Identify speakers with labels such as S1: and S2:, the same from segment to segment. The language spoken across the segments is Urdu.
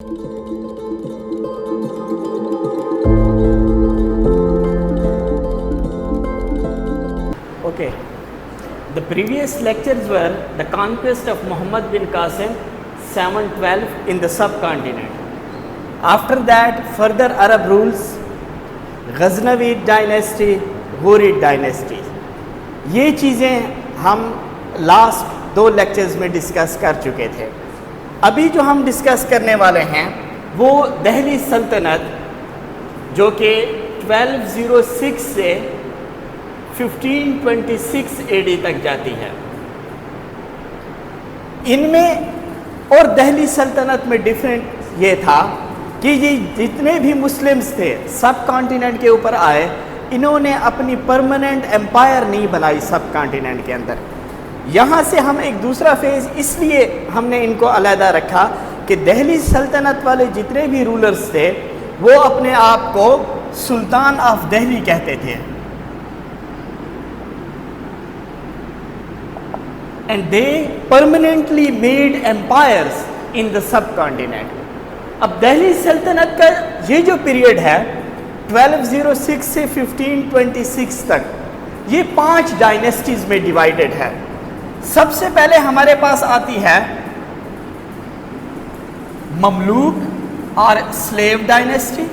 S1: Okay, the previous lectures were the conquest of Muhammad bin Qasim 712 in the subcontinent. After that, further Arab rules, Ghaznavid dynasty, Ghurid dynasty. یہ چیزیں ہم لاسٹ 2 لیکچرز میں ڈسکس کر چکے تھے. ابھی جو ہم ڈسکس کرنے والے ہیں وہ دہلی سلطنت جو کہ 1206 سے 1526 AD تک جاتی ہے. ان میں اور دہلی سلطنت میں ڈیفرنٹ یہ تھا کہ یہ جتنے بھی مسلمز تھے سب کانٹیننٹ کے اوپر آئے، انہوں نے اپنی پرماننٹ امپائر نہیں بنائی سب کانٹیننٹ کے اندر. یہاں سے ہم ایک دوسرا فیز اس لیے ہم نے ان کو علیحدہ رکھا کہ دہلی سلطنت والے جتنے بھی رولرز تھے وہ اپنے آپ کو سلطان آف دہلی کہتے تھے. And they permanently made empires in the subcontinent. اب دہلی سلطنت کا یہ جو پیریڈ ہے 1206 سے 1526 تک، یہ 5 ڈائنیسٹیز میں ڈیوائیڈڈ ہے. سب سے پہلے ہمارے پاس آتی ہے مملوک اور سلیو ڈائنیسٹی.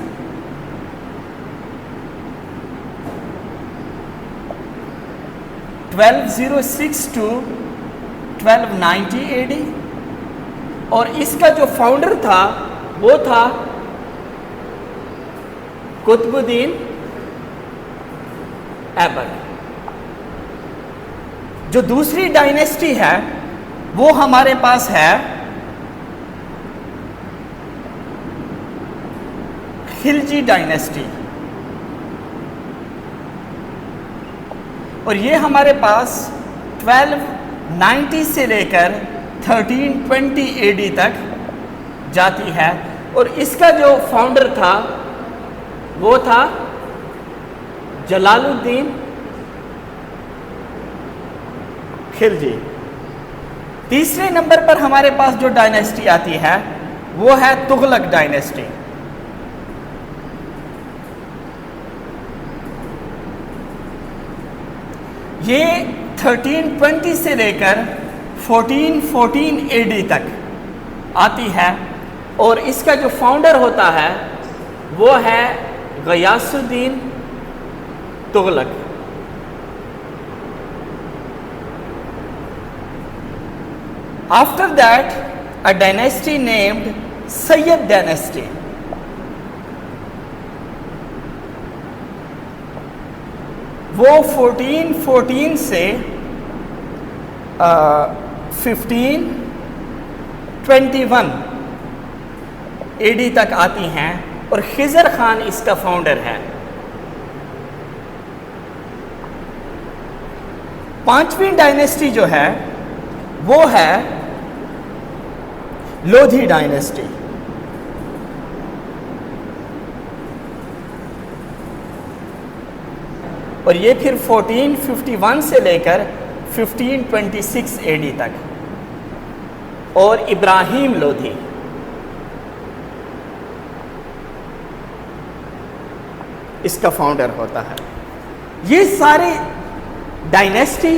S1: (1206 to 1290 AD) اور اس کا جو فاؤنڈر تھا وہ تھا قطب الدین ایبک. جو دوسری ڈائنیسٹی ہے وہ ہمارے پاس ہے خلجی ڈائنیسٹی، اور یہ ہمارے پاس 1290 سے لے کر 1320 AD تک جاتی ہے. اور اس کا جو فاؤنڈر تھا وہ تھا جلال الدین خلجی. تیسرے نمبر پر ہمارے پاس جو ڈائنیسٹی آتی ہے وہ ہے تغلق ڈائنیسٹی. یہ 1320 سے لے کر 1414 AD تک آتی ہے، اور اس کا جو فاؤنڈر ہوتا ہے وہ ہے غیاث الدین Tughlaq. After that, a dynasty named Sayyid dynasty. وہ 1414 سے 1521 AD تک آتی ہیں، اور خضر خان اس کا فاؤنڈر ہے. 5ویں ڈائنیسٹی جو ہے وہ ہے لودھی ڈائنیسٹی. اور یہ پھر 1451 سے لے کر 1526 AD تک، اور ابراہیم لودھی اس کا فاؤنڈر ہوتا ہے. یہ سارے ڈائنیسٹی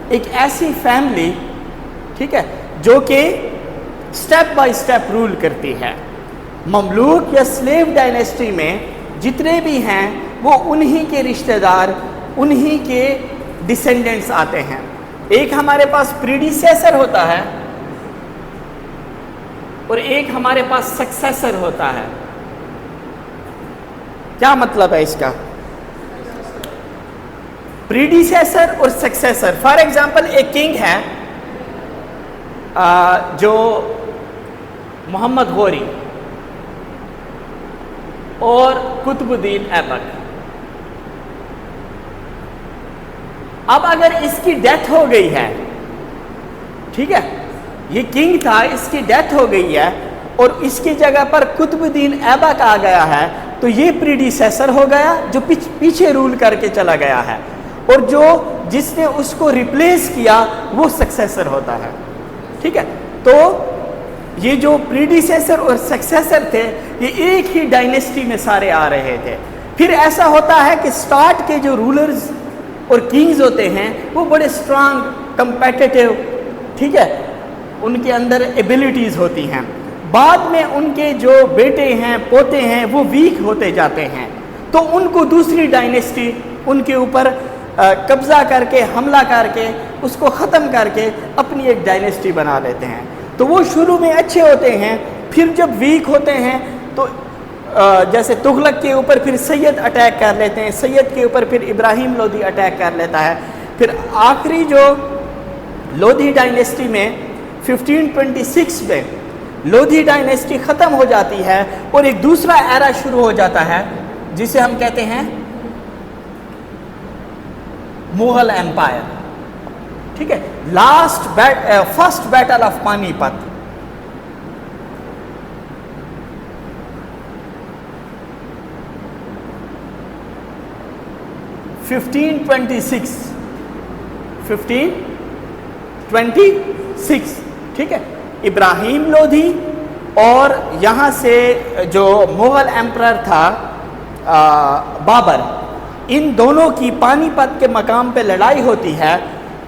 S1: ایک ایسی فیملی، ٹھیک ہے، جو کہ سٹیپ بائی سٹیپ رول کرتی ہے. مملوک یا سلیو ڈائنیسٹی میں جتنے بھی ہیں وہ انہی کے رشتہ دار، انہی کے ڈسینڈنٹس آتے ہیں. ایک ہمارے پاس پریڈیسیسر ہوتا ہے اور ایک ہمارے پاس سکسیسر ہوتا ہے. کیا مطلب ہے اس کا؟ پریڈیسیسر اور سکسیسر. فار ایگزامپل ایک کنگ ہے جو محمد غوری اور قطب الدین ایبک. اب اگر اس کی ڈیتھ ہو گئی ہے، ٹھیک ہے، یہ کنگ تھا، اس کی ڈیتھ ہو گئی ہے اور اس کی جگہ پر قطب الدین ایبک آ گیا ہے، تو یہ پریڈیسیسر ہو گیا جو پیچھے رول کر کے چلا گیا ہے، اور جو جس نے اس کو ریپلیس کیا وہ سکسیسر ہوتا ہے. ٹھیک ہے، تو یہ جو پریڈیسیسر اور سکسیسر تھے یہ ایک ہی ڈائنیسٹی میں سارے آ رہے تھے. پھر ایسا ہوتا ہے کہ سٹارٹ کے جو رولرز اور کنگز ہوتے ہیں وہ بڑے اسٹرانگ کمپیٹیٹیو، ٹھیک ہے، ان کے اندر ایبلٹیز ہوتی ہیں. بعد میں ان کے جو بیٹے ہیں پوتے ہیں وہ ویک ہوتے جاتے ہیں، تو ان کو دوسری ڈائنیسٹی ان کے اوپر قبضہ کر کے حملہ کر کے اس کو ختم کر کے اپنی ایک ڈائنیسٹی بنا لیتے ہیں. تو وہ شروع میں اچھے ہوتے ہیں، پھر جب ویک ہوتے ہیں تو جیسے تغلق کے اوپر پھر سید اٹیک کر لیتے ہیں، سید کے اوپر پھر ابراہیم لودھی اٹیک کر لیتا ہے. پھر آخری جو لودھی ڈائنیسٹی میں 1526 میں لودھی ڈائنیسٹی ختم ہو جاتی ہے اور ایک دوسرا ایرا شروع ہو جاتا ہے جسے ہم کہتے ہیں مغل ایمپائر. ٹھیک ہے، فرسٹ بیٹل آف پانی پت. ٹھیک ہے، ابراہیم لودھی اور یہاں سے جو مغل ایمپرر تھا بابر، ان دونوں کی پانی پت کے مقام پہ لڑائی ہوتی ہے.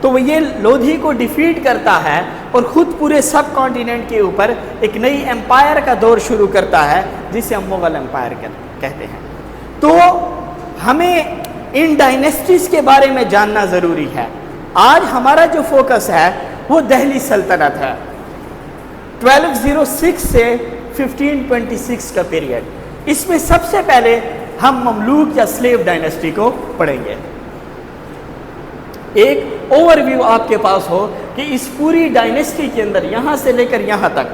S1: تو وہ یہ لودھی کو ڈیفیٹ کرتا ہے اور خود پورے سب کانٹیننٹ کے اوپر ایک نئی ایمپائر کا دور شروع کرتا ہے جسے ہم مغل ایمپائر کہتے ہیں. تو ہمیں ان ڈائنیسٹیز کے بارے میں جاننا ضروری ہے. آج ہمارا جو فوکس ہے وہ دہلی سلطنت ہے، 1206 سے 1526 کا پیریڈ. اس میں سب سے پہلے ہم مملوک یا سلیو ڈائنیسٹی کو پڑھیں گے. ایک اوور ویو آپ کے پاس ہو کہ اس پوری ڈائنیسٹی کے اندر یہاں سے لے کر یہاں تک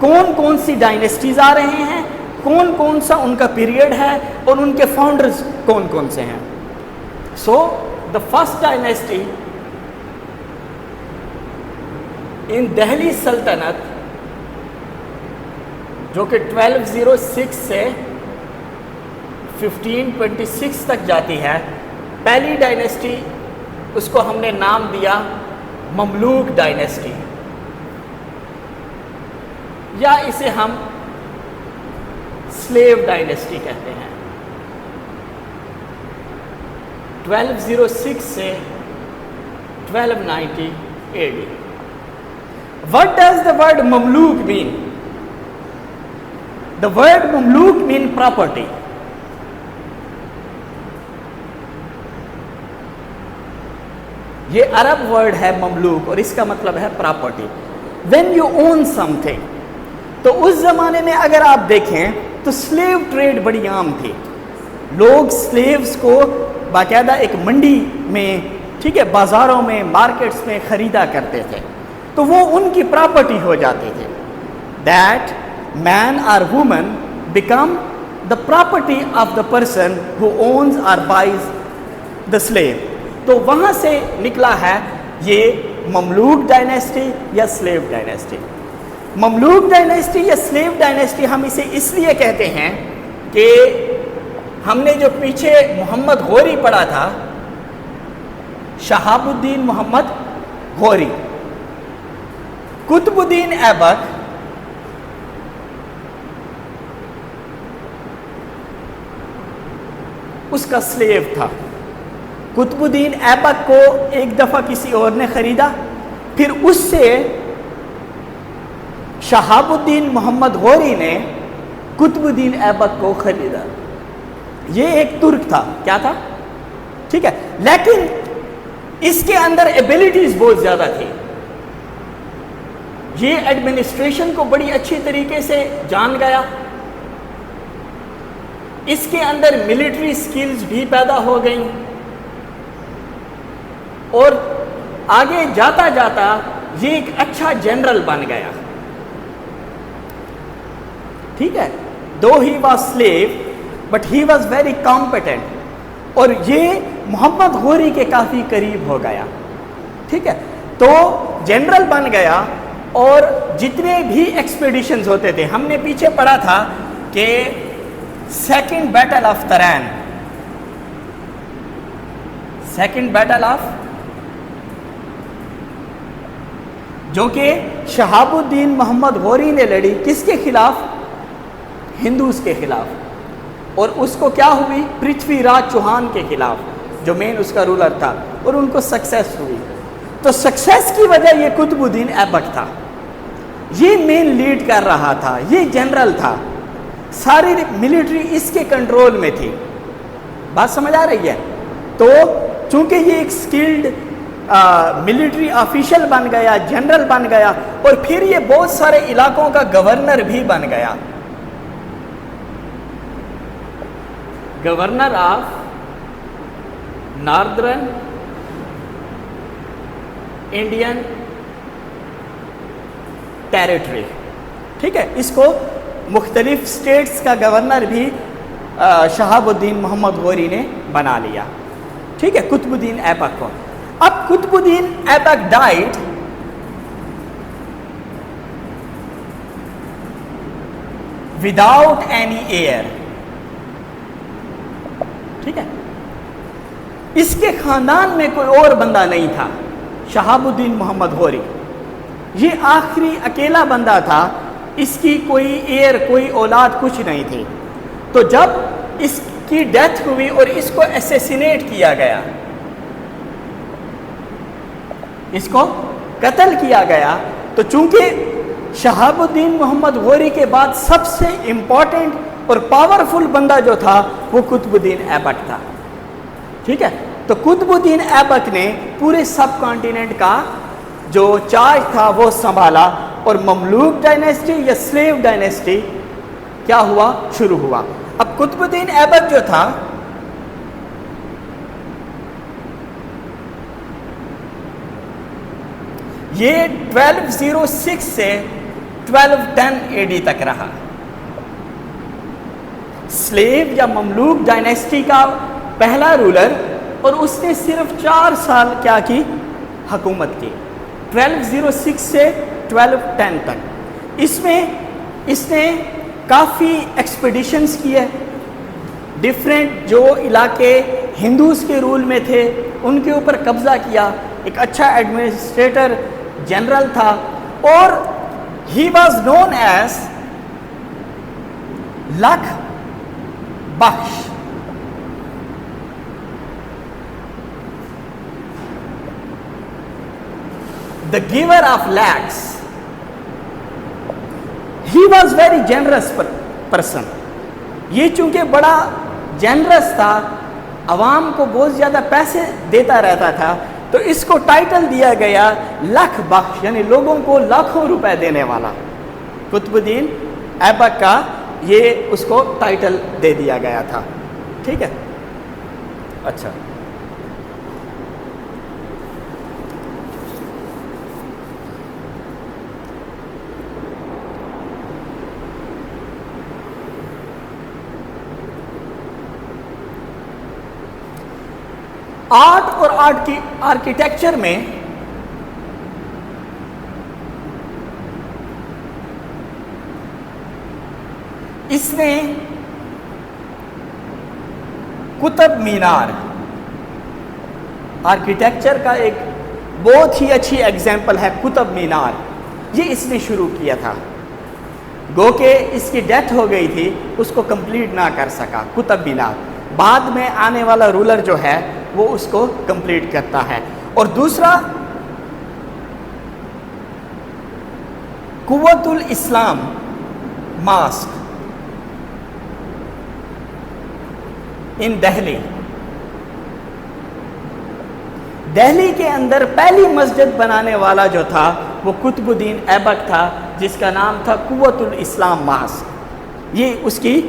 S1: کون کون سی ڈائنیسٹیز آ رہے ہیں، کون کون سا ان کا پیریڈ ہے اور ان کے فاؤنڈرز کون کون سے ہیں. سو دا فرسٹ ڈائنیسٹی ان دہلی سلطنت جو کہ 1206 سے 1526 تک جاتی ہے، پہلی ڈائنیسٹی اس کو ہم نے نام دیا مملوک ڈائنیسٹی، یا اسے ہم سلیو ڈائنیسٹی کہتے ہیں. 1206 سے 1290 AD. What does the word Mamluk mean? The word Mamluk mean property. یہ عرب ورڈ ہے مملوک اور اس کا مطلب ہے property. When you own something. تو اس زمانے میں اگر آپ دیکھیں تو سلیو ٹریڈ بڑی عام تھی. لوگ سلیوز کو باقاعدہ ایک منڈی میں، ٹھیک ہے، بازاروں میں، مارکیٹس میں خریدا کرتے تھے، تو وہ ان کی پراپرٹی ہو جاتے تھے. That man or woman become the property of the person who owns or buys the slave. تو وہاں سے نکلا ہے یہ مملوک ڈائنیسٹی یا سلیو ڈائنیسٹی. مملوک ڈائنیسٹی یا سلیو ڈائنیسٹی ہم اسے اس لیے کہتے ہیں کہ ہم نے جو پیچھے محمد غوری پڑھا تھا، شہاب الدین محمد غوری، قطب الدین ایبک اس کا سلیو تھا. قطب الدین ایبک کو ایک دفعہ کسی اور نے خریدا، پھر اس سے شہاب الدین محمد غوری نے قطب الدین ایبک کو خریدا. یہ ایک ترک تھا، کیا تھا، ٹھیک ہے، لیکن اس کے اندر ایبلٹیز بہت زیادہ تھی. یہ ایڈمنسٹریشن کو بڑی اچھی طریقے سے جان گیا، اس کے اندر ملٹری سکلز بھی پیدا ہو گئیں، اور آگے جاتا جاتا یہ ایک اچھا جنرل بن گیا. ٹھیک ہے، though he was slow but he was very competent, اور یہ محمد غوری کے کافی قریب ہو گیا. ٹھیک ہے، تو جنرل بن گیا، اور جتنے بھی ایکسپیڈیشنز ہوتے تھے، ہم نے پیچھے پڑھا تھا کہ second battle of Tarain, second battle of جو کہ شہاب الدین محمد غوری نے لڑی کس کے خلاف؟ ہندوز کے خلاف، اور اس کو کیا ہوئی؟ پرتھوی راج چوہان کے خلاف جو مین اس کا رولر تھا، اور ان کو سکسیس ہوئی۔ تو سکسیس کی وجہ یہ قطب الدین ایبک تھا، یہ مین لیڈ کر رہا تھا، یہ جنرل تھا، ساری ملٹری اس کے کنٹرول میں تھی۔ بات سمجھ آ رہی ہے؟ تو چونکہ یہ ایک سکلڈ ملٹری آفیشل بن گیا، جنرل بن گیا، اور پھر یہ بہت سارے علاقوں کا گورنر بھی بن گیا، governor of northern Indian territory. ٹھیک ہے، اس کو مختلف اسٹیٹس کا گورنر بھی شہاب الدین محمد غوری نے بنا لیا۔ ٹھیک ہے، قطب الدین ایبک کو۔ اب Qutbuddin Aibak died without any heir. ٹھیک ہے، اس کے خاندان میں کوئی اور بندہ نہیں تھا، شہاب الدین محمد غوری یہ آخری اکیلا بندہ تھا، اس کی کوئی ایئر، کوئی اولاد کچھ نہیں تھی۔ تو جب اس کی ڈیتھ ہوئی اور اس کو اسیسینیٹ کیا گیا، اس کو قتل کیا گیا، تو چونکہ شہاب الدین محمد غوری کے بعد سب سے امپورٹنٹ اور پاورفل بندہ جو تھا وہ قطب الدین ایبک تھا۔ ٹھیک ہے، تو قطب الدین ایبک نے پورے سب کانٹیننٹ کا جو چارج تھا وہ سنبھالا، اور مملوک ڈائنیسٹی یا سلیو ڈائنیسٹی کیا ہوا؟ شروع ہوا۔ اب قطب الدین ایبک جو تھا یہ 1206 سے 1210 اے ڈی تک رہا، سلیو یا مملوک ڈائنیسٹی کا پہلا رولر، اور اس نے صرف 4 سال کیا کی؟ حکومت کی، 1206 سے 1210 تک۔ اس میں اس نے کافی ایکسپیڈیشنز کیے، ڈیفرنٹ جو علاقے ہندوز کے رول میں تھے ان کے اوپر قبضہ کیا، ایک اچھا ایڈمنسٹریٹر جنرل تھا، اور ہی واز نون ایز لکھ بخش۔ The giver of lakhs. He was very generous person. یہ چونکہ بڑا جنرس تھا، عوام کو بہت زیادہ پیسے دیتا رہتا تھا، تو اس کو ٹائٹل دیا گیا لکھ بخش، یعنی لوگوں کو لاکھوں روپے دینے والا۔ قطب الدین ایبک کا یہ اس کو ٹائٹل دے دیا گیا تھا۔ ٹھیک ہے، اچھا، آرٹ اور آرکیٹیکچر میں اس نے قطب مینار آرکیٹیکچر کا ایک بہت ہی اچھی ایگزامپل ہے، قطب مینار، یہ اس نے شروع کیا تھا، گو کہ اس کی ڈیتھ ہو گئی تھی، اس کو کمپلیٹ نہ کر سکا قطب مینار، بعد میں آنے والا رولر جو ہے وہ اس کو کمپلیٹ کرتا ہے۔ اور دوسرا قوت الاسلام ماسک ان دہلی، دہلی کے اندر پہلی مسجد بنانے والا جو تھا وہ قطب الدین ایبک تھا، جس کا نام تھا قوت الاسلام ماسک۔ یہ اس کی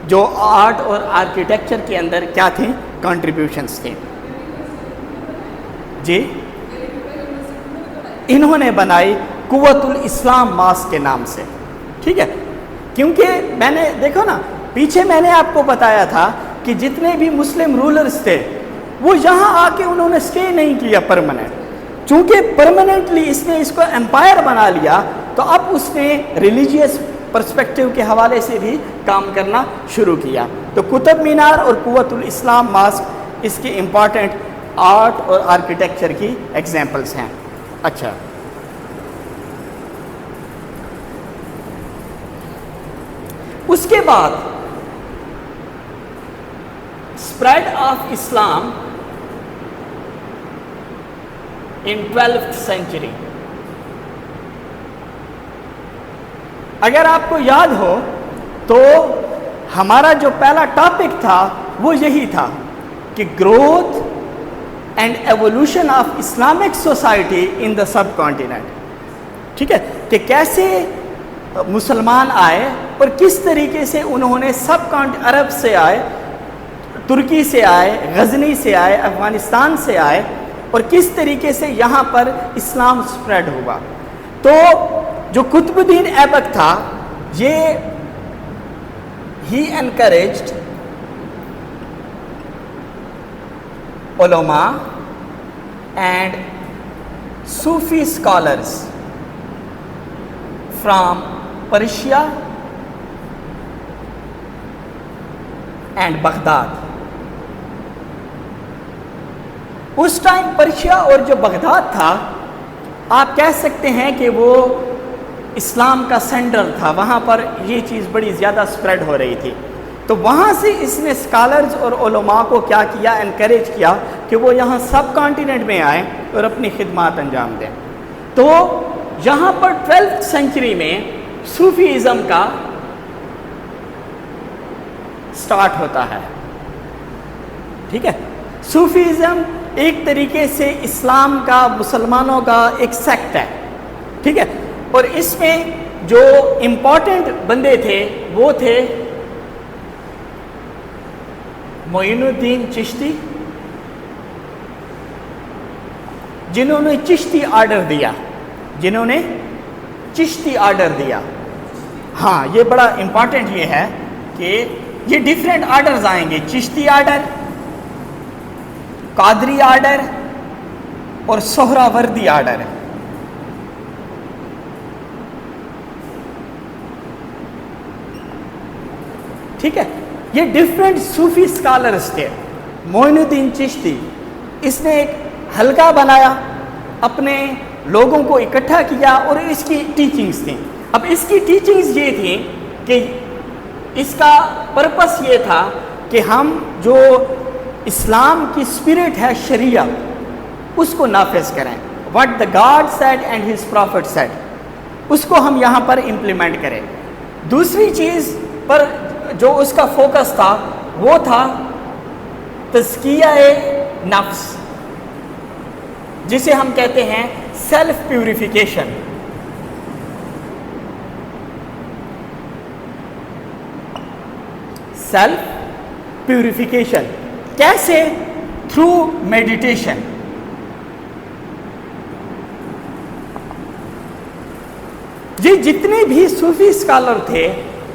S1: جو آرٹ اور آرکیٹیکچر کے اندر کیا تھیں؟ کنٹریبیوشنز تھیں۔ جی، انہوں نے بنائی قوت الاسلام ماسک کے نام سے۔ ٹھیک ہے، کیونکہ میں نے دیکھو نا، پیچھے میں نے آپ کو بتایا تھا کہ جتنے بھی مسلم رولرز تھے وہ یہاں آ کے انہوں نے سٹے نہیں کیا پرماننٹ، چونکہ پرماننٹلی اس نے اس کو امپائر بنا لیا، تو اب اس نے ریلیجیس پرسپیکٹیو کے حوالے سے بھی کام کرنا شروع کیا۔ تو قطب مینار اور قوت الاسلام ماسک اس کی امپورٹنٹ آرٹ اور آرکیٹیکچر کی ایگزامپلس ہیں۔ اچھا، اس کے بعد spread of Islam in 12th century. اگر آپ کو یاد ہو تو ہمارا جو پہلا ٹاپک تھا وہ یہی تھا کہ growth and evolution of Islamic society in the sub continent. ٹھیک ہے کہ کیسے مسلمان آئے اور کس طریقے سے انہوں نے عرب سے آئے, ترکی سے آئے, غزنی سے آئے, افغانستان سے آئے, اور کس طریقے سے یہاں پر اسلام سپریڈ ہوا. تو جو قطب الدین ایبک تھا یہ ہی انکریجڈ علماء and Sufi scholars from Persia and Baghdad. اس ٹائم پرشیا اور جو بغداد تھا آپ کہہ سکتے ہیں کہ وہ اسلام کا سینٹر تھا, وہاں پر یہ چیز بڑی زیادہ سپریڈ ہو رہی تھی. تو وہاں سے اس نے اسکالرز اور علماء کو کیا کیا, انکریج کیا کہ وہ یہاں سب کانٹیننٹ میں آئیں اور اپنی خدمات انجام دیں. تو یہاں پر 12th سینچری میں صوفیزم کا سٹارٹ ہوتا ہے. ٹھیک ہے, صوفیزم ایک طریقے سے اسلام کا, مسلمانوں کا ایک سیکٹ ہے. ٹھیک ہے, اور اس میں جو امپورٹنٹ بندے تھے وہ تھے معین الدین چشتی, جنہوں نے چشتی آرڈر دیا, جنہوں نے چشتی آرڈر دیا. ہاں یہ بڑا امپورٹنٹ یہ ہے کہ یہ ڈیفرنٹ آرڈرز آئیں گے, چشتی آرڈر, قادری آرڈر اور سہراوردی آرڈر. ٹھیک ہے, یہ ڈیفرنٹ صوفی اسکالرس تھے. معین الدین چشتی اس نے ایک حلقہ بنایا, اپنے لوگوں کو اکٹھا کیا اور اس کی ٹیچنگز تھیں. اب اس کی ٹیچنگز یہ تھیں کہ اس کا پرپس یہ تھا کہ ہم جو اسلام کی اسپرٹ ہے شریعت اس کو نافذ کریں. What the God said and his prophet said, اس کو ہم یہاں پر امپلیمنٹ کریں. دوسری چیز پر جو اس کا فوکس تھا وہ تھا تزکیہ نفس, جسے ہم کہتے ہیں سیلف پیوریفیکیشن. سیلف پیوریفیکیشن کیسے؟ Through meditation. یہ جتنے بھی صوفی اسکالر تھے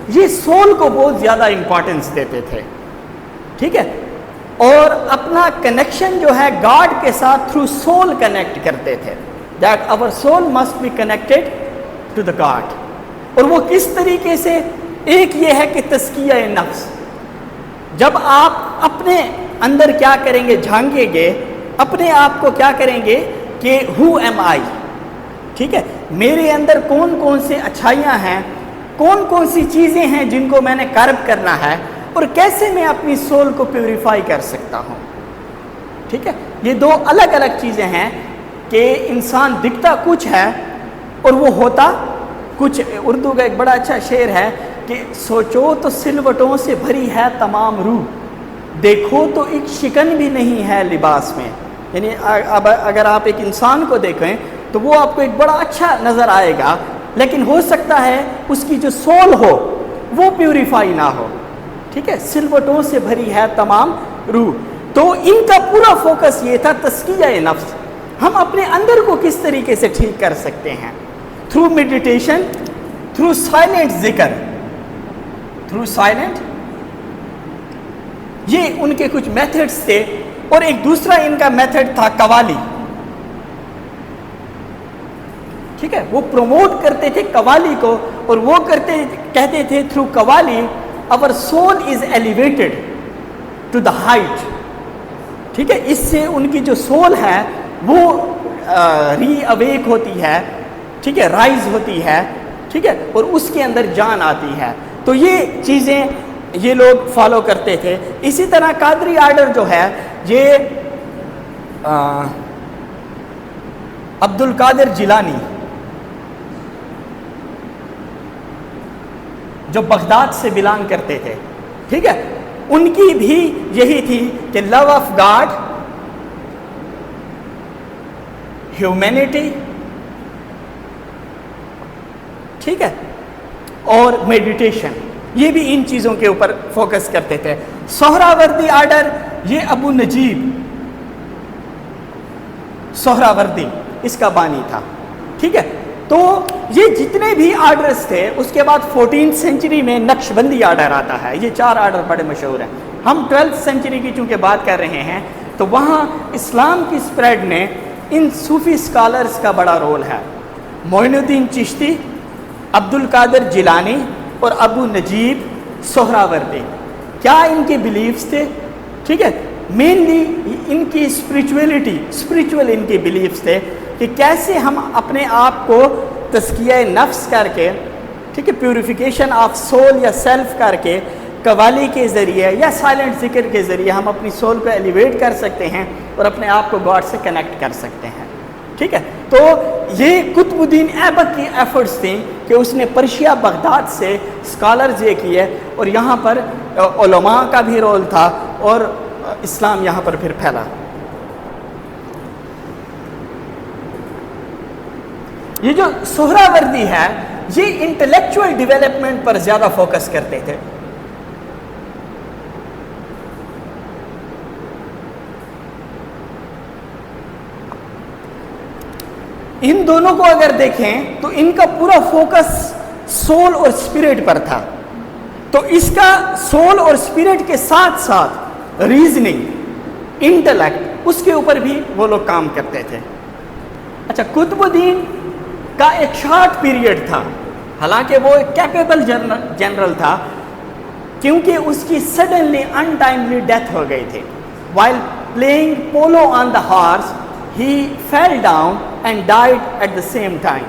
S1: یہ سول کو بہت زیادہ امپورٹنس دیتے تھے. ٹھیک ہے, اور اپنا کنیکشن جو ہے گاڈ کے ساتھ تھرو سول کنیکٹ کرتے تھے. That our soul must be connected to the God. اور وہ کس طریقے سے؟ ایک یہ ہے کہ تزکیہ نفس. جب آپ اپنے اندر کیا کریں گے, جھانکیں گے اپنے آپ کو, کیا کریں گے کہ ہو ایم آئی. ٹھیک ہے, میرے اندر کون کون سے اچھائیاں ہیں, کون کون سی چیزیں ہیں جن کو میں نے کرب کرنا ہے, اور کیسے میں اپنی سول کو پیوریفائی کر سکتا ہوں. ٹھیک ہے, یہ دو الگ الگ چیزیں ہیں کہ انسان دکھتا کچھ ہے اور وہ ہوتا کچھ. اردو کا ایک بڑا اچھا شعر ہے کہ سوچو تو سلوٹوں سے بھری ہے تمام روح, دیکھو تو ایک شکن بھی نہیں ہے لباس میں. یعنی اب اگر آپ ایک انسان کو دیکھیں تو وہ آپ کو ایک بڑا اچھا نظر آئے گا, لیکن ہو سکتا ہے اس کی جو سول ہو وہ پیوریفائی نہ ہو. ٹھیک ہے, سلوٹوں سے بھری ہے تمام روح. تو ان کا پورا فوکس یہ تھا تزکیہ نفس. ہم اپنے اندر کو کس طریقے سے ٹھیک کر سکتے ہیں؟ تھرو میڈیٹیشن, تھرو سائلنٹ ذکر, تھرو سائلنٹ. یہ ان کے کچھ میتھڈز تھے. اور ایک دوسرا ان کا میتھڈ تھا قوالی. ٹھیک ہے, وہ پروموٹ کرتے تھے قوالی کو, اور وہ کہتے تھے through qawwali our soul is elevated to the height. ٹھیک ہے, اس سے ان کی جو سول ہے وہ ری اویک ہوتی ہے. ٹھیک ہے, رائز ہوتی ہے. ٹھیک ہے, اور اس کے اندر جان آتی ہے. تو یہ چیزیں یہ لوگ فالو کرتے تھے. اسی طرح قادری آرڈر جو ہے یہ عبد القادر جیلانی جو بغداد سے بلانگ کرتے تھے, ٹھیک ہے, ان کی بھی یہی تھی کہ لو آف گاڈ, ہیومینٹی, ٹھیک ہے, اور میڈیٹیشن, یہ بھی ان چیزوں کے اوپر فوکس کرتے تھے. سہراوردی آرڈر یہ ابو نجیب سہراوردی اس کا بانی تھا, ٹھیک ہے. تو یہ جتنے بھی آرڈرز تھے, اس کے بعد 14th سینچری میں نقش بندی آرڈر آتا ہے. یہ 4 آرڈر بڑے مشہور ہیں. ہم 12th سینچری کی چونکہ بات کر رہے ہیں تو وہاں اسلام کی اسپریڈ میں ان صوفی اسکالرز کا بڑا رول ہے. معین الدین چشتی, عبد القادر جیلانی اور ابو نجیب سہراوردی. کیا ان کے بلیفز تھے؟ ٹھیک ہے, مینلی ان کی اسپریچول ان کے بلیفز تھے کہ کیسے ہم اپنے آپ کو تزکیہ نفس کر کے, ٹھیک ہے, پیوریفیکیشن آف سول یا سیلف کر کے قوالی کے ذریعے یا سائلنٹ ذکر کے ذریعے ہم اپنی سول کو ایلیویٹ کر سکتے ہیں اور اپنے آپ کو گاڈ سے کنیکٹ کر سکتے ہیں. ٹھیک ہے, تو یہ قطب الدین ایبک کی ایفرٹس تھیں کہ اس نے پرشیا بغداد سے اسکالرز یہ کیے, اور یہاں پر علماء کا بھی رول تھا اور اسلام یہاں پر پھر پھیلا. یہ جو سہراوردی ہے یہ انٹلیکچوئل ڈیولپمنٹ پر زیادہ فوکس کرتے تھے. ان دونوں کو اگر دیکھیں تو ان کا پورا فوکس سول اور اسپرٹ پر تھا. تو اس کا سول اور اسپرٹ کے ساتھ ساتھ ریزننگ, انٹلیکٹ, اس کے اوپر بھی وہ لوگ کام کرتے تھے. اچھا, قطب الدین کا ایک شارٹ پیریڈ تھا, حالانکہ وہ ایک کیپیبل جنرل تھا, کیونکہ اس کی سڈنلی انٹائملی ڈیتھ ہو گئی تھی. While playing polo on the horse he fell down and died at the same time.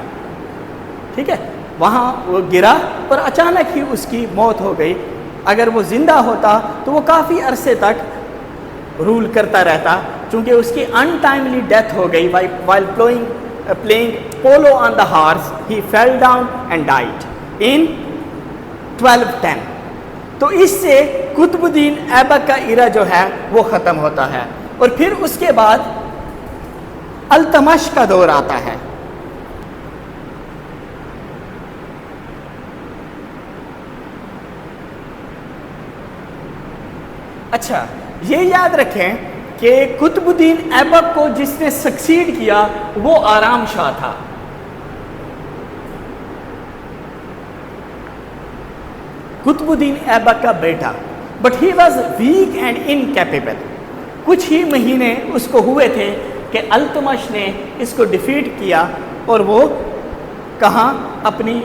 S1: ٹھیک ہے, وہاں وہ گرا اور اچانک ہی اس کی موت ہو گئی. اگر وہ زندہ ہوتا تو وہ کافی عرصے تک رول کرتا رہتا, چونکہ اس کی انٹائملی ڈیتھ ہو گئی. While playing polo on the horse he fell down and died in 1210. تو اس سے قطب الدین ایبک کا ایرا جو ہے وہ ختم ہوتا ہے, اور پھر اس کے بعد التمش کا دور آتا ہے. اچھا, یہ یاد رکھیں کہ قطب الدین ایبک کو جس نے سکسیڈ کیا وہ آرام شاہ تھا. قطب الدین ایبک کا بیٹا, but he was weak and incapable. کچھ ہی مہینے اس کو ہوئے تھے کہ التمش نے اس کو ڈیفیٹ کیا اور وہ کہاں اپنی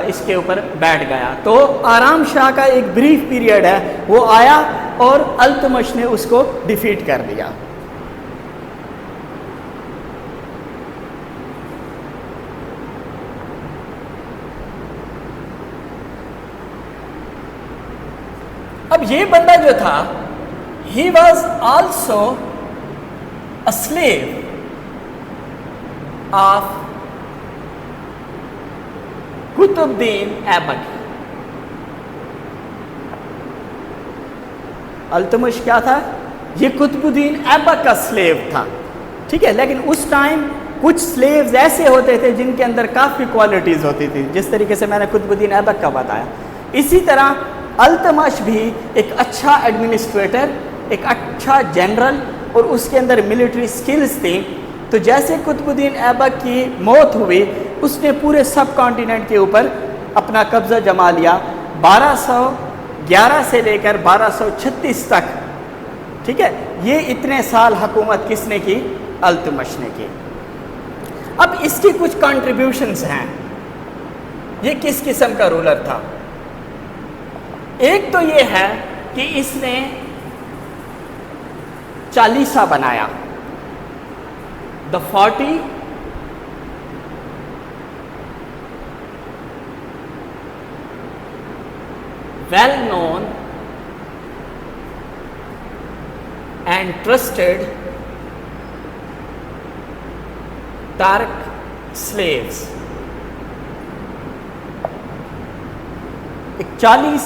S1: اس کے اوپر بیٹھ گیا. تو آرام شاہ کا ایک بریف پیریڈ ہے, وہ آیا اور التمش نے اس کو ڈیفیٹ کر دیا. اب یہ بندہ جو تھا, he was also a slave of Qutub الدین ایبک. التمش کیا تھا؟ یہ قطب الدین ایبک کا سلیو تھا. ٹھیک ہے, لیکن اس ٹائم کچھ سلیوز ایسے ہوتے تھے جن کے اندر کافی کوالٹیز ہوتی تھی, جس طریقے سے میں نے قطب الدین ایبک کا بتایا. اسی طرح التمش بھی ایک اچھا ایڈمنسٹریٹر, ایک اچھا جنرل, اور اس کے اندر ملٹری سکلز تھیں. تو جیسے قطب الدین ایبک کی موت ہوئی, اس نے پورے سب کانٹیننٹ کے اوپر اپنا قبضہ جما لیا. 1211 سے لے کر 1236 تک. ٹھیک ہے, یہ اتنے سال حکومت کس نے کی؟ التمش نے کی. اب اس کی کچھ کنٹریبیوشنز ہیں. یہ کس قسم کا رولر تھا؟ ایک تو یہ ہے کہ اس نے چالیسا بنایا, دا 40 well known and trusted Turk slaves. 40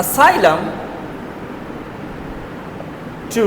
S1: asylum to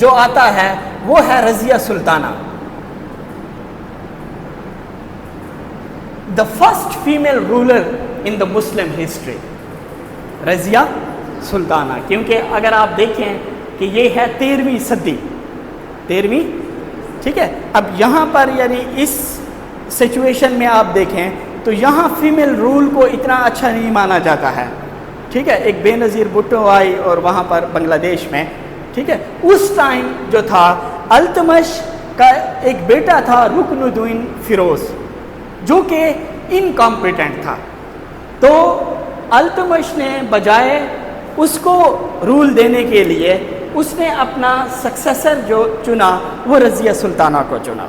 S1: جو آتا ہے وہ ہے رضیہ سلطانہ. The first female ruler in the Muslim history, Razia سلطانہ. کیونکہ اگر آپ دیکھیں کہ یہ ہے 13ویں صدی، 13ویں، ٹھیک ہے. اب یہاں پر یعنی اس سچویشن میں آپ دیکھیں تو یہاں فیمیل رول کو اتنا اچھا نہیں مانا جاتا ہے، ٹھیک ہے. ایک بے نظیر بھٹو آئی اور وہاں پر بنگلہ دیش میں، ٹھیک ہے. اس ٹائم جو تھا التمش کا ایک بیٹا تھا رکن الدین فیروز جو کہ انکمپیٹنٹ تھا. تو التمش نے بجائے اس کو رول دینے کے لیے اس نے اپنا سکسیسر جو چنا وہ رضیہ سلطانہ کو چنا،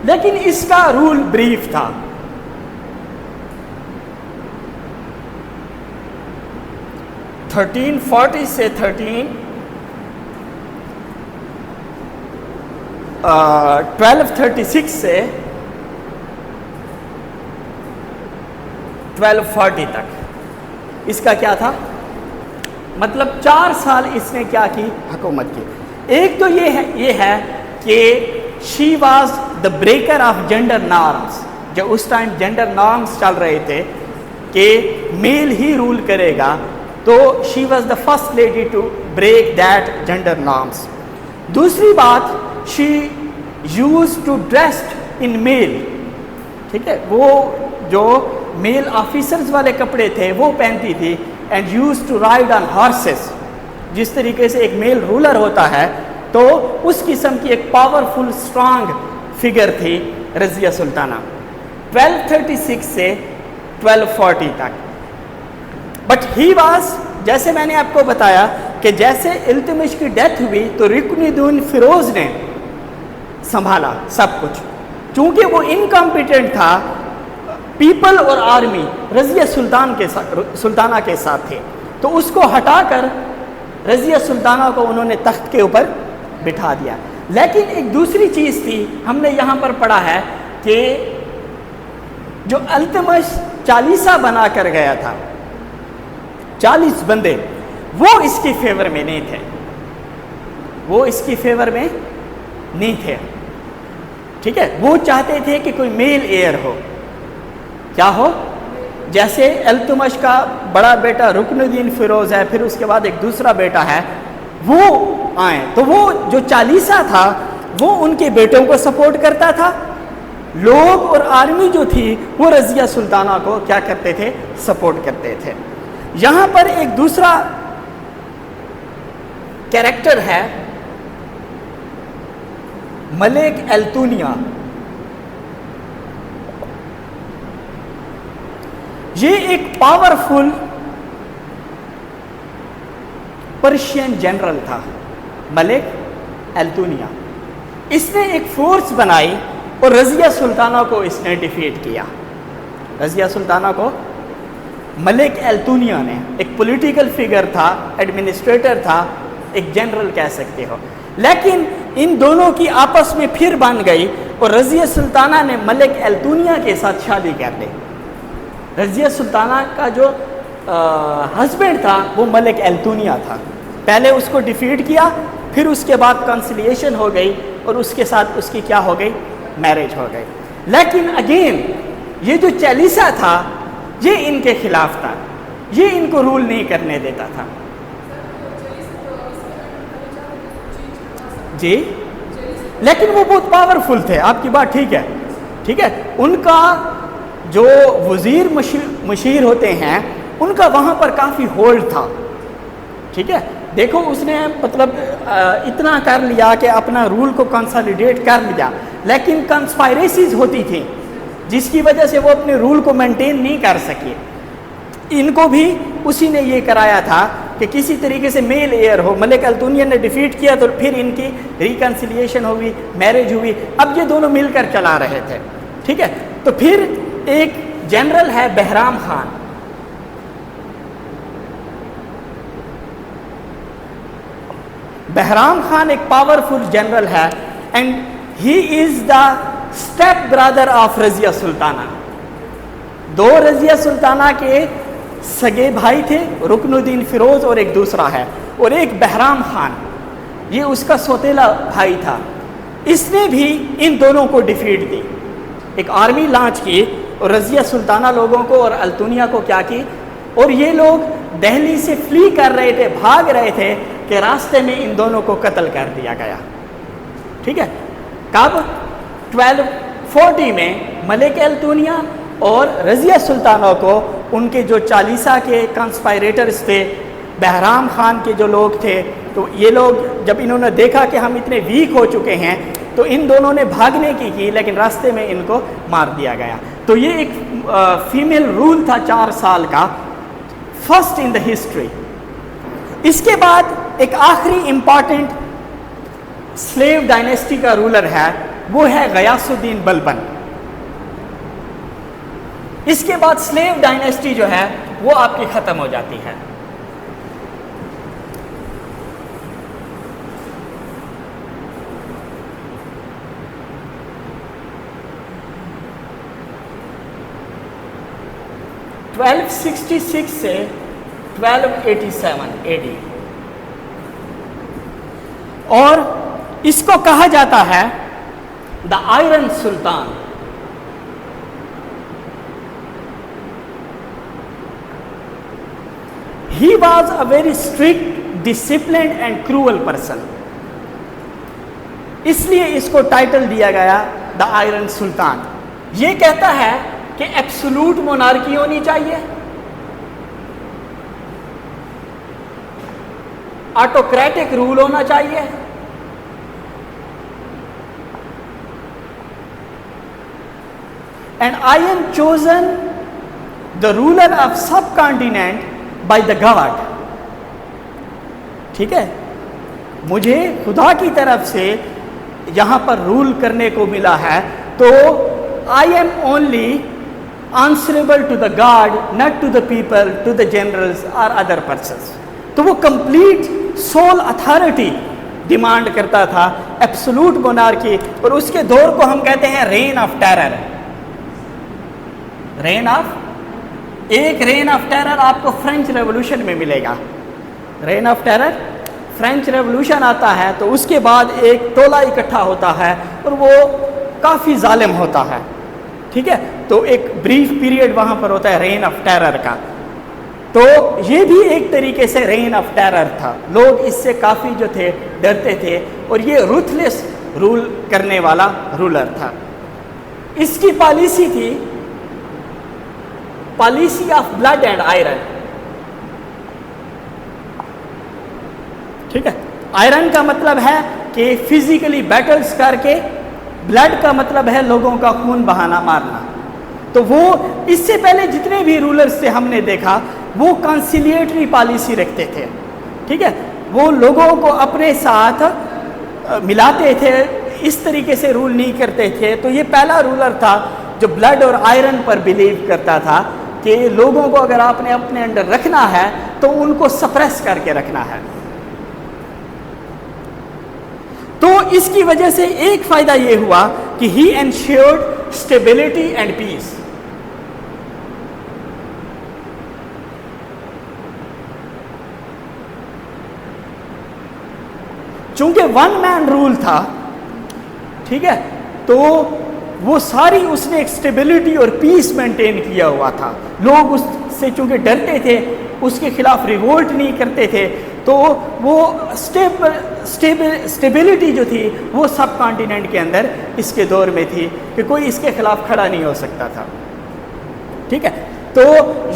S1: لیکن اس کا رول بریف تھا. 1340 سے 1236 سے 1240 تک اس کا کیا تھا، مطلب 4 سال اس نے کیا کی، حکومت کی. ایک تو یہ ہے کہ شی was the breaker of gender norms. جو اس ٹائم جینڈر نارمس چل رہے تھے کہ میل ہی رول کرے گا، تو she was the first lady to break that gender norms. دوسری بات، she use to dressed in male, ٹھیک ہے. وہ جو میل آفیسرز والے کپڑے تھے وہ پہنتی تھی. And use to ride on horses. جس طریقے سے ایک میل رولر ہوتا ہے تو اس قسم کی ایک پاورفل اسٹرانگ فگر تھی رضیہ سلطانہ 1236 سے 1240 تک. بٹ ہی واز، جیسے میں نے آپ کو بتایا کہ جیسے التمش کی ڈیتھ ہوئی تو رکن الدین فیروز نے سنبھالا سب کچھ. چونکہ وہ انکمپیٹنٹ تھا، پیپل اور آرمی رضیہ سلطانہ کے ساتھ تھے، تو اس کو ہٹا کر رضیہ سلطانہ کو انہوں نے تخت کے اوپر بٹھا دیا. لیکن ایک دوسری چیز تھی، ہم نے یہاں پر پڑھا ہے کہ جو التمش چالیسا بنا کر گیا تھا، 40 بندے، وہ اس کی فیور میں نہیں تھے، وہ اس کی فیور میں نہیں تھے، ٹھیک ہے. وہ چاہتے تھے کہ کوئی میل ایئر ہو. کیا ہو؟ جیسے التمش کا بڑا بیٹا رکن الدین فیروز ہے، پھر اس کے بعد ایک دوسرا بیٹا ہے، وہ آئیں. تو وہ جو چالیسا تھا وہ ان کے بیٹوں کو سپورٹ کرتا تھا. لوگ اور آرمی جو تھی وہ رضیہ سلطانہ کو کیا کرتے تھے، سپورٹ کرتے تھے. یہاں پر ایک دوسرا کیریکٹر ہے ملک التونیا. یہ ایک پاورفل پرشین جنرل تھا ملک التونیا. اس نے ایک فورس بنائی اور رضیہ سلطانہ کو اس نے ڈیفیٹ کیا. رضیہ سلطانہ کو ملک التونیا نے، ایک پولیٹیکل فگر تھا، ایڈمنسٹریٹر تھا، ایک جنرل کہہ سکتے ہو. لیکن ان دونوں کی آپس میں پھر بن گئی اور رضیہ سلطانہ نے ملک التونیا کے ساتھ شادی کر لی. رضیہ سلطانہ کا جو ہسبینڈ تھا وہ ملک التونیا تھا. پہلے اس کو ڈیفیٹ کیا، پھر اس کے بعد کنسیلیشن ہو گئی اور اس کے ساتھ اس کی کیا ہو گئی، میرج ہو گئی. لیکن اگین یہ جو چالیسا تھا یہ ان کے خلاف تھا، یہ ان کو رول نہیں کرنے دیتا تھا. جی، لیکن وہ بہت پاورفل تھے. آپ کی بات ٹھیک ہے، ٹھیک ہے. ان کا جو وزیر مشیر ہوتے ہیں ان کا وہاں پر کافی ہولڈ تھا، ٹھیک ہے. دیکھو اس نے مطلب اتنا کر لیا کہ اپنا رول کو کنسالیڈیٹ کر لیا، لیکن کنسپائریسیز ہوتی تھیں جس کی وجہ سے وہ اپنے رول کو مینٹین نہیں کر سکے. ان کو بھی اسی نے یہ کرایا تھا کہ کسی طریقے سے میل ایئر ہو. ملک التونیا نے ڈیفیٹ کیا تو پھر ان کی ریکنسیلیشن ہوئی، میرج ہوئی. اب یہ دونوں مل کر چلا رہے تھے، ٹھیک ہے. تو پھر ایک جنرل ہے بہرام خان. بہرام خان ایک پاورفل جنرل ہے and he is the step brother of Razia Sultana. دو رضیہ سلطانہ کے سگے بھائی تھے، رکن الدین فیروز اور ایک دوسرا ہے، اور ایک بہرام خان. یہ اس کا سوتیلا بھائی تھا، اس نے بھی ان دونوں کو ڈیفیٹ دی، ایک آرمی لانچ کی اور رضیہ سلطانہ لوگوں کو اور التونیا کو کیا کی، اور یہ لوگ دہلی سے فلی کر رہے تھے، بھاگ رہے تھے کہ راستے میں ان دونوں کو قتل کر دیا گیا. ٹھیک ہے، کب 1240 میں ملک التونیا اور رضیہ سلطانہ کو ان کے جو چالیسا کے کنسپائریٹرز تھے، بہرام خان کے جو لوگ تھے، تو یہ لوگ جب انہوں نے دیکھا کہ ہم اتنے ویک ہو چکے ہیں تو ان دونوں نے بھاگنے کی لیکن راستے میں ان کو مار دیا گیا. تو یہ ایک فیمیل رول تھا 4 سال کا، فرسٹ ان دا ہسٹری. اس کے بعد ایک آخری امپارٹنٹ سلیو ڈائنیسٹی کا رولر ہے، وہ ہے غیاث الدین بلبن. اس کے بعد سلیو ڈائنیسٹی جو ہے وہ آپ کی ختم ہو جاتی ہے. (1266) سے 1287 AD، اور اس کو کہا جاتا ہے the iron sultan. He was a very strict, disciplined and cruel person. اس لیے اس کو ٹائٹل دیا گیا دا آئرن سلطان. یہ کہتا ہے کہ ایبسولوٹ مونارکی ہونی چاہیے، آٹوکریٹک رول ہونا چاہیے، and I am chosen the ruler of subcontinent by the God. ٹھیک ہے، مجھے خدا کی طرف سے یہاں پر رول کرنے کو ملا ہے، تو I am only answerable to the God, not to the people, to the generals or other persons. تو وہ complete sole authority ڈیمانڈ کرتا تھا، ایبسولوٹ مونارکی. اور اس کے دور کو ہم کہتے ہیں رین آف ٹیرر. ایک رین آف ٹیرر آپ کو فرینچ ریولوشن میں ملے گا. رین آف ٹیرر، فرینچ ریولوشن آتا ہے تو اس کے بعد ایک ٹولہ اکٹھا ہوتا ہے اور وہ کافی ظالم ہوتا ہے. ٹھیک ہے، تو ایک بریف پیریڈ وہاں پر ہوتا ہے رین آف ٹیرر کا. تو یہ بھی ایک طریقے سے رین آف ٹیرر تھا، لوگ اس سے کافی جو تھے ڈرتے تھے، اور یہ روتھلیس رول کرنے والا رولر تھا. اس کی پالیسی تھی policy of blood and iron. ٹھیک ہے، آئرن کا مطلب ہے کہ فزیکلی بیٹلز کر کے، بلڈ کا مطلب ہے لوگوں کا خون بہانا، مارنا. تو وہ اس سے پہلے جتنے بھی رولرز سے ہم نے دیکھا وہ کنسیلیٹری پالیسی رکھتے تھے. ٹھیک ہے، وہ لوگوں کو اپنے ساتھ ملاتے تھے، اس طریقے سے رول نہیں کرتے تھے. تو یہ پہلا رولر تھا جو بلڈ اور آئرن پر بلیو کرتا تھا کہ لوگوں کو اگر آپ نے اپنے انڈر رکھنا ہے تو ان کو سپریس کر کے رکھنا ہے. تو اس کی وجہ سے ایک فائدہ یہ ہوا کہ ہی انشیورڈ اسٹیبلٹی اینڈ پیس. چونکہ ون مین رول تھا، ٹھیک ہے، تو وہ ساری اس نے ایک اسٹیبلٹی اور پیس مینٹین کیا ہوا تھا. لوگ اس سے چونکہ ڈرتے تھے، اس کے خلاف ریوولٹ نہیں کرتے تھے، تو وہ اسٹیبلٹی جو تھی وہ سب کانٹیننٹ کے اندر اس کے دور میں تھی کہ کوئی اس کے خلاف کھڑا نہیں ہو سکتا تھا. ٹھیک ہے، تو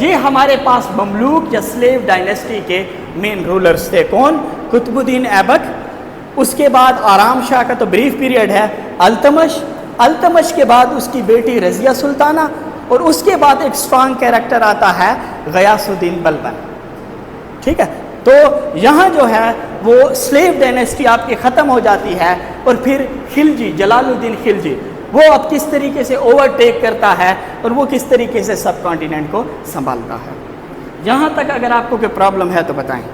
S1: یہ ہمارے پاس مملوک یا سلیو ڈائنیسٹی کے مین رولرز تھے. کون؟ قطب الدین ایبک. اس کے بعد آرام شاہ کا تو بریف پیریڈ ہے. التمش کے بعد اس کی بیٹی رضیہ سلطانہ، اور اس کے بعد ایک اسٹرانگ کیریکٹر آتا ہے غیاث الدین بلبن. ٹھیک ہے، تو یہاں جو ہے وہ سلیو ڈائنیسٹی آپ کی ختم ہو جاتی ہے، اور پھر خلجی، جلال الدین خلجی، وہ اب کس طریقے سے اوورٹیک کرتا ہے اور وہ کس طریقے سے سب کانٹیننٹ کو سنبھالتا ہے. یہاں تک اگر آپ کو کوئی پرابلم ہے تو بتائیں.